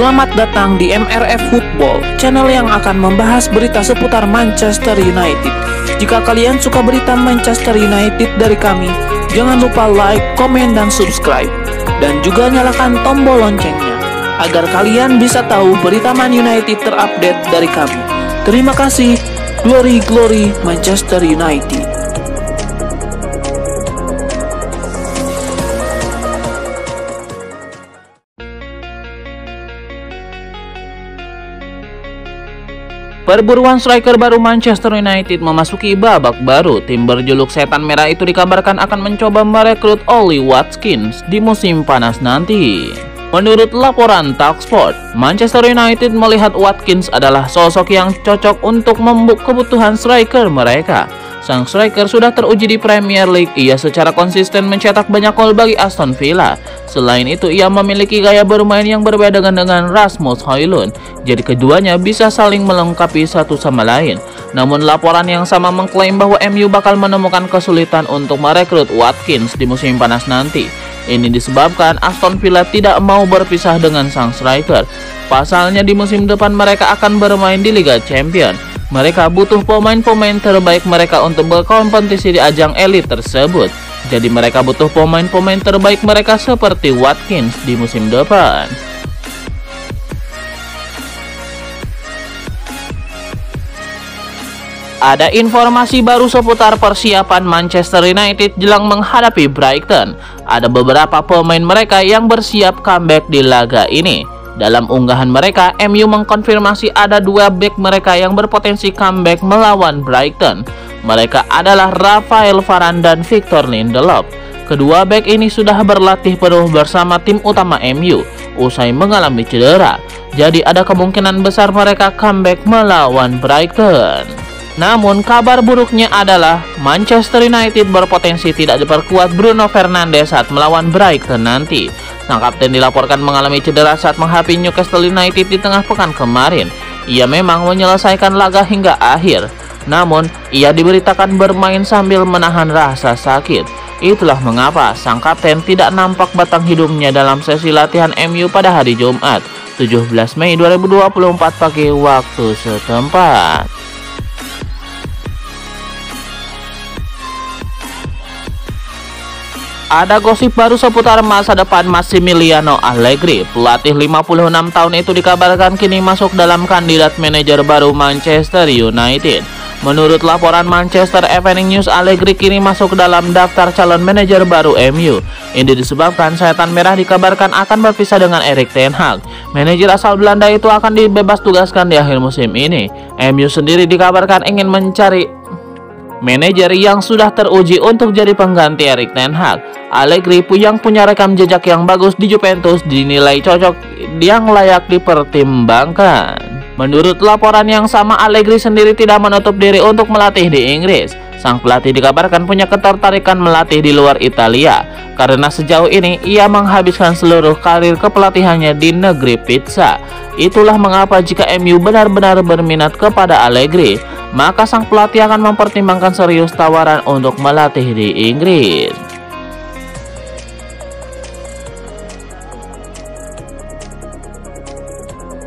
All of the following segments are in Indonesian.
Selamat datang di MRF Football, channel yang akan membahas berita seputar Manchester United. Jika kalian suka berita Manchester United dari kami, jangan lupa like, komen, dan subscribe. Dan juga nyalakan tombol loncengnya, agar kalian bisa tahu berita Man United terupdate dari kami. Terima kasih. Glory, glory Manchester United. Perburuan striker baru Manchester United memasuki babak baru. Tim berjuluk Setan Merah itu dikabarkan akan mencoba merekrut Ollie Watkins di musim panas nanti. Menurut laporan Talksport, Manchester United melihat Watkins adalah sosok yang cocok untuk membuk kebutuhan striker mereka. Sang striker sudah teruji di Premier League. Ia secara konsisten mencetak banyak gol bagi Aston Villa. Selain itu, ia memiliki gaya bermain yang berbeda dengan Rasmus Højlund. Jadi keduanya bisa saling melengkapi satu sama lain. Namun laporan yang sama mengklaim bahwa MU bakal menemukan kesulitan untuk merekrut Watkins di musim panas nanti. Ini disebabkan Aston Villa tidak mau berpisah dengan sang striker. Pasalnya di musim depan mereka akan bermain di Liga Champions. Mereka butuh pemain-pemain terbaik mereka untuk berkompetisi di ajang elit tersebut. Jadi mereka butuh pemain-pemain terbaik mereka seperti Watkins di musim depan. Ada informasi baru seputar persiapan Manchester United jelang menghadapi Brighton. Ada beberapa pemain mereka yang bersiap comeback di laga ini. Dalam unggahan mereka, MU mengkonfirmasi ada dua bek mereka yang berpotensi comeback melawan Brighton. Mereka adalah Rafael Varane dan Victor Lindelof. Kedua bek ini sudah berlatih penuh bersama tim utama MU usai mengalami cedera. Jadi ada kemungkinan besar mereka comeback melawan Brighton. Namun kabar buruknya adalah Manchester United berpotensi tidak diperkuat Bruno Fernandes saat melawan Brighton nanti. Sang kapten dilaporkan mengalami cedera saat menghadapi Newcastle United di tengah pekan kemarin. Ia memang menyelesaikan laga hingga akhir, namun ia diberitakan bermain sambil menahan rasa sakit. Itulah mengapa sang kapten tidak nampak batang hidungnya dalam sesi latihan MU pada hari Jumat, 17 Mei 2024 pagi waktu setempat. Ada gosip baru seputar masa depan Massimiliano Allegri. Pelatih 56 tahun itu dikabarkan kini masuk dalam kandidat manajer baru Manchester United. Menurut laporan Manchester Evening News, Allegri kini masuk dalam daftar calon manajer baru MU. Ini disebabkan Setan Merah dikabarkan akan berpisah dengan Erik ten Hag. Manajer asal Belanda itu akan dibebas tugaskan di akhir musim ini. MU sendiri dikabarkan ingin mencari manajer yang sudah teruji untuk jadi pengganti Erik ten Hag. Allegri yang punya rekam jejak yang bagus di Juventus dinilai cocok yang layak dipertimbangkan. Menurut laporan yang sama, Allegri sendiri tidak menutup diri untuk melatih di Inggris. Sang pelatih dikabarkan punya ketertarikan melatih di luar Italia, karena sejauh ini ia menghabiskan seluruh karir kepelatihannya di negeri pizza. Itulah mengapa jika MU benar-benar berminat kepada Allegri, maka sang pelatih akan mempertimbangkan serius tawaran untuk melatih di Inggris.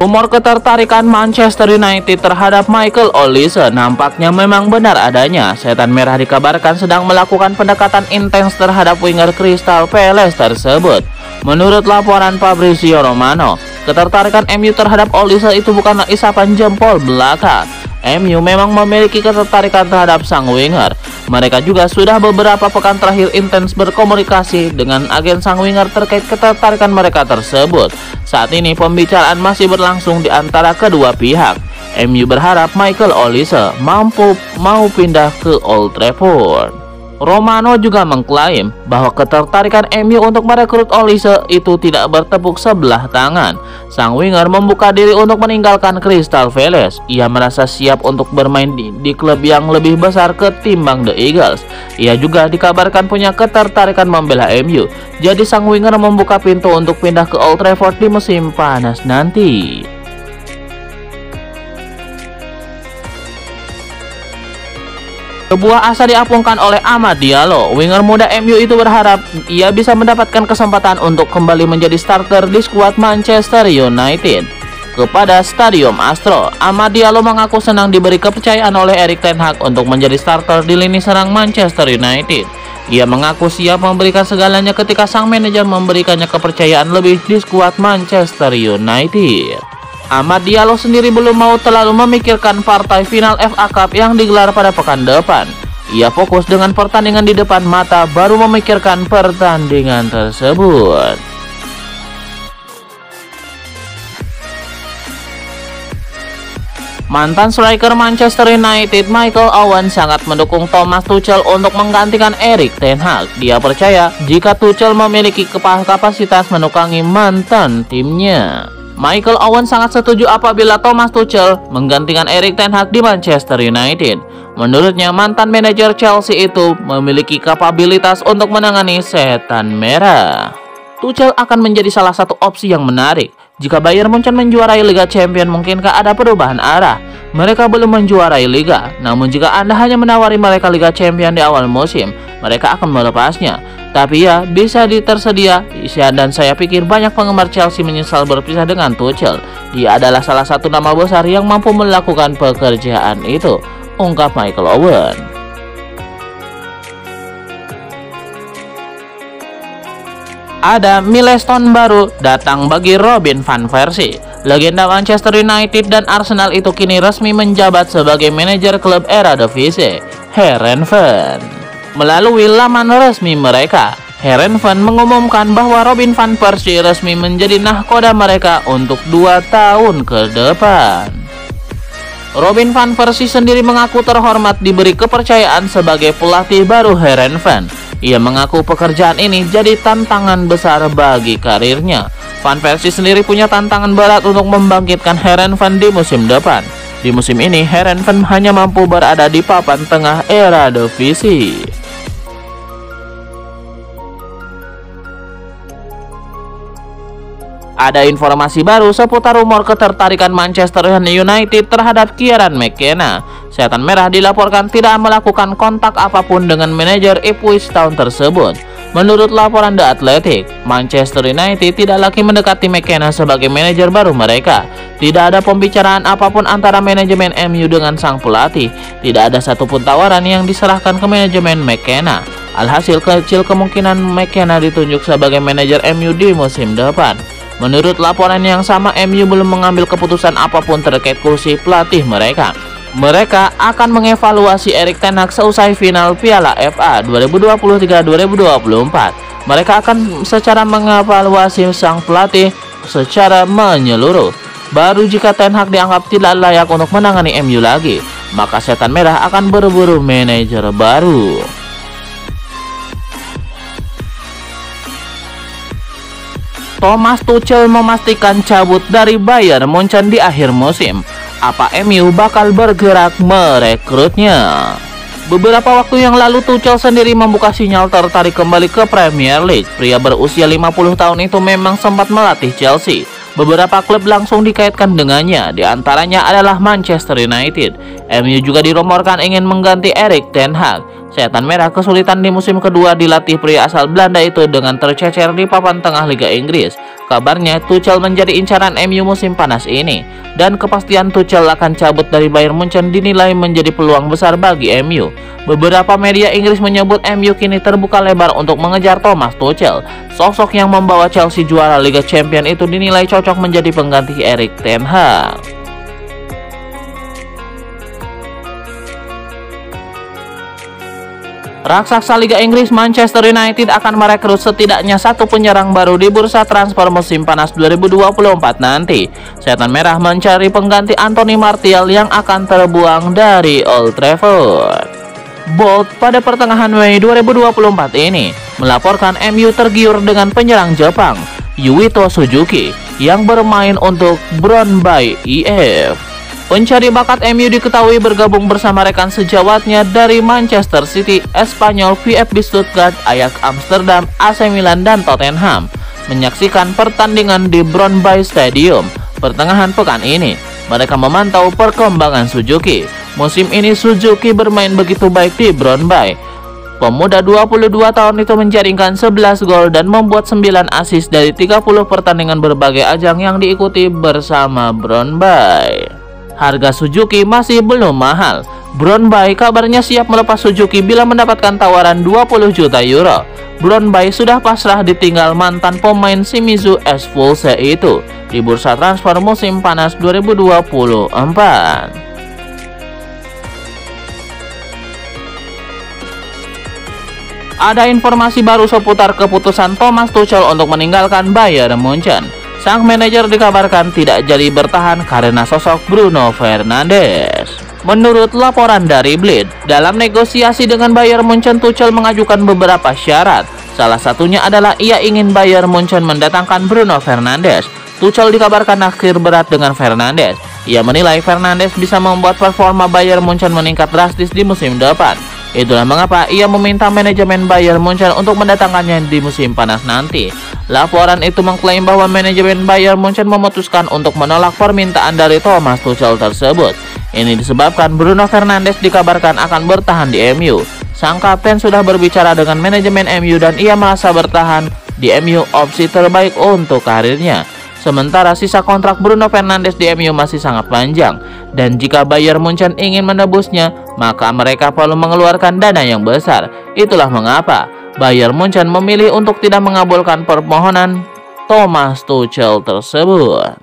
Rumor ketertarikan Manchester United terhadap Michael Olise nampaknya memang benar adanya. Setan Merah dikabarkan sedang melakukan pendekatan intens terhadap winger Crystal Palace tersebut. Menurut laporan Fabrizio Romano, ketertarikan MU terhadap Olise itu bukanlah isapan jempol belaka. MU memang memiliki ketertarikan terhadap sang winger. Mereka juga sudah beberapa pekan terakhir intens berkomunikasi dengan agen sang winger terkait ketertarikan mereka tersebut. Saat ini pembicaraan masih berlangsung di antara kedua pihak. MU berharap Michael Olise mau pindah ke Old Trafford. Romano juga mengklaim bahwa ketertarikan MU untuk merekrut Olise itu tidak bertepuk sebelah tangan. Sang winger membuka diri untuk meninggalkan Crystal Palace. Ia merasa siap untuk bermain di klub yang lebih besar ketimbang The Eagles. Ia juga dikabarkan punya ketertarikan membela MU. Jadi sang winger membuka pintu untuk pindah ke Old Trafford di musim panas nanti. Sebuah asa diapungkan oleh Amad Diallo. Winger muda MU itu berharap ia bisa mendapatkan kesempatan untuk kembali menjadi starter di skuad Manchester United. Kepada Stadium Astro, Amad Diallo mengaku senang diberi kepercayaan oleh Erik ten Hag untuk menjadi starter di lini serang Manchester United. Ia mengaku siap memberikan segalanya ketika sang manajer memberikannya kepercayaan lebih di skuad Manchester United. Amad Diallo sendiri belum mau terlalu memikirkan partai final FA Cup yang digelar pada pekan depan. Ia fokus dengan pertandingan di depan mata baru memikirkan pertandingan tersebut. Mantan striker Manchester United Michael Owen sangat mendukung Thomas Tuchel untuk menggantikan Erik ten Hag. Dia percaya jika Tuchel memiliki kapasitas menukangi mantan timnya. Michael Owen sangat setuju apabila Thomas Tuchel menggantikan Erik ten Hag di Manchester United. Menurutnya mantan manajer Chelsea itu memiliki kapabilitas untuk menangani setan merah. Tuchel akan menjadi salah satu opsi yang menarik. Jika Bayern Munchen menjuarai Liga Champions, mungkinkah ada perubahan arah? Mereka belum menjuarai Liga, namun jika Anda hanya menawari mereka Liga Champions di awal musim, mereka akan melepasnya. Tapi ya, bisa tersedia, dan saya pikir banyak penggemar Chelsea menyesal berpisah dengan Tuchel. Dia adalah salah satu nama besar yang mampu melakukan pekerjaan itu, ungkap Michael Owen. Ada milestone baru datang bagi Robin van Persie. Legenda Manchester United dan Arsenal itu kini resmi menjabat sebagai manajer klub Eredivisie, Heerenveen. Melalui laman resmi mereka, Heerenveen mengumumkan bahwa Robin van Persie resmi menjadi nahkoda mereka untuk 2 tahun ke depan. Robin van Persie sendiri mengaku terhormat diberi kepercayaan sebagai pelatih baru Heerenveen. Ia mengaku pekerjaan ini jadi tantangan besar bagi karirnya. Van Persie sendiri punya tantangan berat untuk membangkitkan Heerenveen di musim depan. Di musim ini, Heerenveen hanya mampu berada di papan tengah Eredivisie. Ada informasi baru seputar rumor ketertarikan Manchester United terhadap Kieran McKenna. Setan Merah dilaporkan tidak melakukan kontak apapun dengan manajer Ipswich Town tersebut. Menurut laporan The Athletic, Manchester United tidak lagi mendekati McKenna sebagai manajer baru mereka. Tidak ada pembicaraan apapun antara manajemen MU dengan sang pelatih. Tidak ada satupun tawaran yang diserahkan ke manajemen McKenna. Alhasil, kecil kemungkinan McKenna ditunjuk sebagai manajer MU di musim depan. Menurut laporan yang sama, MU belum mengambil keputusan apapun terkait kursi pelatih mereka. Mereka akan mengevaluasi Erik ten Hag seusai final Piala FA 2023-2024. Mereka akan secara mengevaluasi sang pelatih secara menyeluruh. Baru jika ten Hag dianggap tidak layak untuk menangani MU lagi, maka Setan Merah akan berburu manajer baru. Thomas Tuchel memastikan cabut dari Bayern Munchen di akhir musim. Apa MU bakal bergerak merekrutnya? Beberapa waktu yang lalu Tuchel sendiri membuka sinyal tertarik kembali ke Premier League. Pria berusia 50 tahun itu memang sempat melatih Chelsea. Beberapa klub langsung dikaitkan dengannya, diantaranya adalah Manchester United. MU juga dirumorkan ingin mengganti Erik ten Hag. Setan Merah kesulitan di musim kedua dilatih pria asal Belanda itu dengan tercecer di papan tengah Liga Inggris. Kabarnya Tuchel menjadi incaran MU musim panas ini, dan kepastian Tuchel akan cabut dari Bayern Munchen dinilai menjadi peluang besar bagi MU. Beberapa media Inggris menyebut MU kini terbuka lebar untuk mengejar Thomas Tuchel. Sosok yang membawa Chelsea juara Liga Champions itu dinilai cocok menjadi pengganti Erik ten Hag. Raksasa Liga Inggris Manchester United akan merekrut setidaknya 1 penyerang baru di bursa transfer musim panas 2024 nanti. Setan Merah mencari pengganti Anthony Martial yang akan terbuang dari Old Trafford. Bold pada pertengahan Mei 2024 ini melaporkan MU tergiur dengan penyerang Jepang Yuito Suzuki yang bermain untuk Brøndby IF. Pencari bakat MU diketahui bergabung bersama rekan sejawatnya dari Manchester City, Espanyol, VfB Stuttgart, Ajax Amsterdam, AC Milan, dan Tottenham menyaksikan pertandingan di Brøndby Stadium pertengahan pekan ini. Mereka memantau perkembangan Suzuki. Musim ini Suzuki bermain begitu baik di Brøndby. Pemuda 22 tahun itu menjaringkan 11 gol dan membuat 9 assist dari 30 pertandingan berbagai ajang yang diikuti bersama Brøndby. Harga Suzuki masih belum mahal. Brøndby kabarnya siap melepas Suzuki bila mendapatkan tawaran 20 juta euro. Brøndby sudah pasrah ditinggal mantan pemain Shimizu S-Pulse itu di bursa transfer musim panas 2024. Ada informasi baru seputar keputusan Thomas Tuchel untuk meninggalkan Bayern Munchen. Sang manajer dikabarkan tidak jadi bertahan karena sosok Bruno Fernandes. Menurut laporan dari Bild, dalam negosiasi dengan Bayern Munchen, Tuchel mengajukan beberapa syarat. Salah satunya adalah ia ingin Bayern Munchen mendatangkan Bruno Fernandes. Tuchel dikabarkan naksir berat dengan Fernandes. Ia menilai Fernandes bisa membuat performa Bayern Munchen meningkat drastis di musim depan. Itulah mengapa ia meminta manajemen Bayern Munchen untuk mendatangkannya di musim panas nanti. Laporan itu mengklaim bahwa manajemen Bayern Munchen memutuskan untuk menolak permintaan dari Thomas Tuchel tersebut. Ini disebabkan Bruno Fernandes dikabarkan akan bertahan di MU. Sang kapten sudah berbicara dengan manajemen MU dan ia merasa bertahan di MU opsi terbaik untuk karirnya. Sementara sisa kontrak Bruno Fernandes di MU masih sangat panjang, dan jika Bayern Munchen ingin menebusnya, maka mereka perlu mengeluarkan dana yang besar. Itulah mengapa Bayern Munchen memilih untuk tidak mengabulkan permohonan Thomas Tuchel tersebut.